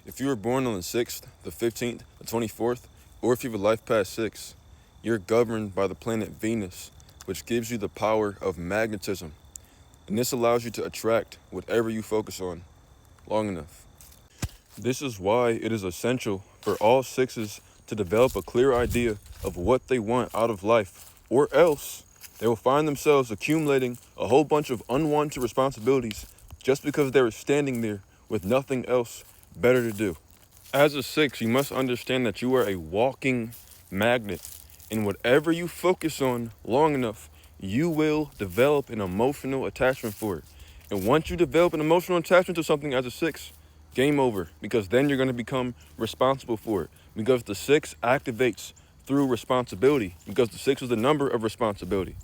If you were born on the 6th, the 15th, the 24th, or if you have a life past 6, you're governed by the planet Venus, which gives you the power of magnetism. And this allows you to attract whatever you focus on long enough. This is why it is essential for all sixes to develop a clear idea of what they want out of life, or else they will find themselves accumulating a whole bunch of unwanted responsibilities just because they were standing there with nothing else better to do. As a 6, you must understand that you are a walking magnet, and whatever you focus on long enough, you will develop an emotional attachment for it. And once you develop an emotional attachment to something as a 6, game over, because then you're going to become responsible for it. Because the 6 activates through responsibility, because the 6 is the number of responsibility.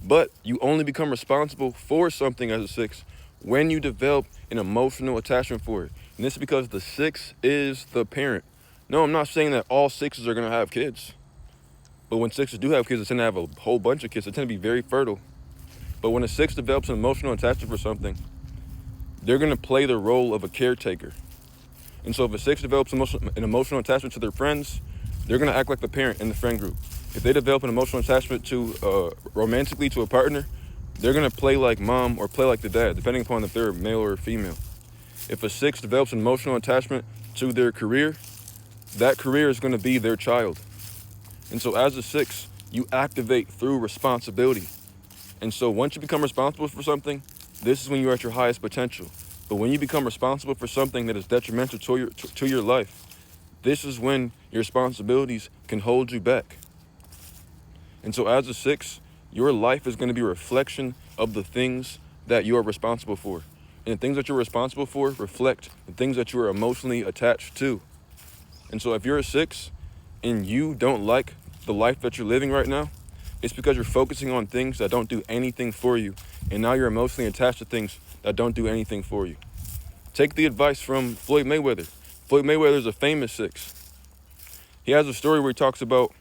But you only become responsible for something as a 6 when you develop an emotional attachment for it. And this is because the 6 is the parent. No, I'm not saying that all 6s are going to have kids. But when 6s do have kids, they tend to have a whole bunch of kids. They tend to be very fertile. But when a 6 develops an emotional attachment for something, they're going to play the role of a caretaker. And so if a 6 develops an emotional attachment to their friends, they're going to act like the parent in the friend group. If they develop an emotional attachment to romantically to a partner, they're going to play like mom or play like the dad, depending upon if they're male or female. If a 6 develops an emotional attachment to their career, that career is going to be their child. And so as a 6, you activate through responsibility. And so once you become responsible for something, this is when you're at your highest potential. But when you become responsible for something that is detrimental to your life, this is when your responsibilities can hold you back. And so as a 6, your life is going to be a reflection of the things that you are responsible for. And the things that you're responsible for reflect the things that you are emotionally attached to. And so if you're a 6 and you don't like the life that you're living right now, it's because you're focusing on things that don't do anything for you. And now you're emotionally attached to things that don't do anything for you. Take the advice from Floyd Mayweather. Floyd Mayweather is a famous 6. He has a story where he talks about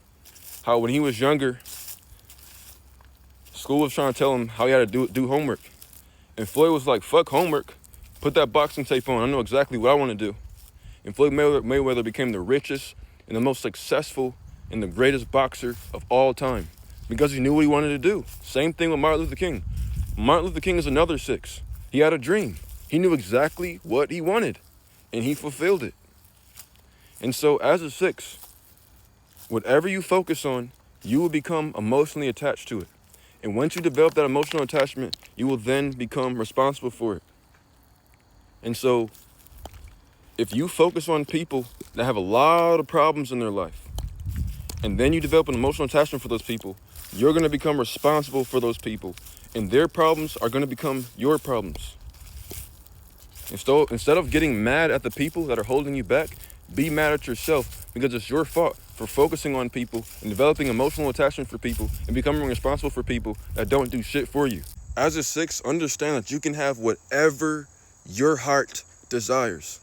how when he was younger, school was trying to tell him how he had to do homework. And Floyd was like, fuck homework. Put that boxing tape on. I know exactly what I want to do. And Floyd Mayweather became the richest and the most successful and the greatest boxer of all time because he knew what he wanted to do. Same thing with Martin Luther King. Martin Luther King is another 6. He had a dream. He knew exactly what he wanted, and he fulfilled it. And so as a 6, whatever you focus on, you will become emotionally attached to it. And once you develop that emotional attachment, you will then become responsible for it. And so if you focus on people that have a lot of problems in their life, and then you develop an emotional attachment for those people, you're going to become responsible for those people. And their problems are going to become your problems. Instead of getting mad at the people that are holding you back, be mad at yourself because it's your fault for focusing on people and developing emotional attachment for people and becoming responsible for people that don't do shit for you. As a 6, understand that you can have whatever your heart desires.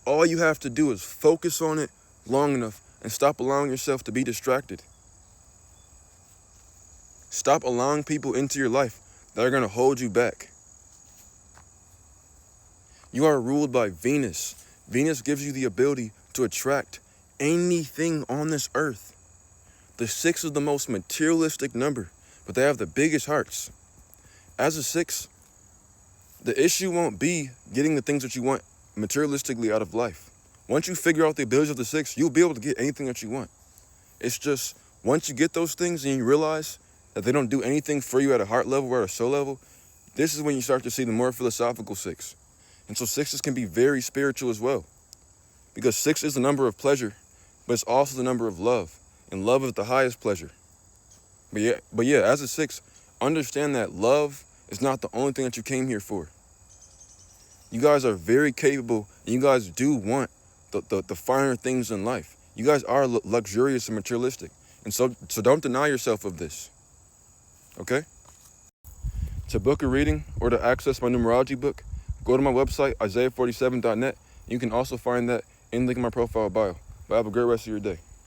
All you have to do is focus on it long enough and stop allowing yourself to be distracted. Stop allowing people into your life that are going to hold you back. You are ruled by Venus. Venus gives you the ability to attract anything on this earth. The 6 is the most materialistic number, but they have the biggest hearts. As a 6, the issue won't be getting the things that you want materialistically out of life. Once you figure out the abilities of the 6, you'll be able to get anything that you want. It's just once you get those things and you realize that they don't do anything for you at a heart level or at a soul level, this is when you start to see the more philosophical 6. And so 6s can be very spiritual as well. Because 6 is the number of pleasure, but it's also the number of love. And love is the highest pleasure. But yeah, as a 6, understand that love is not the only thing that you came here for. You guys are very capable, and you guys do want the finer things in life. You guys are luxurious and materialistic. And so don't deny yourself of this. Okay? To book a reading or to access my numerology book, go to my website, isaiah47.net. You can also find that in the link in my profile bio. But have a great rest of your day.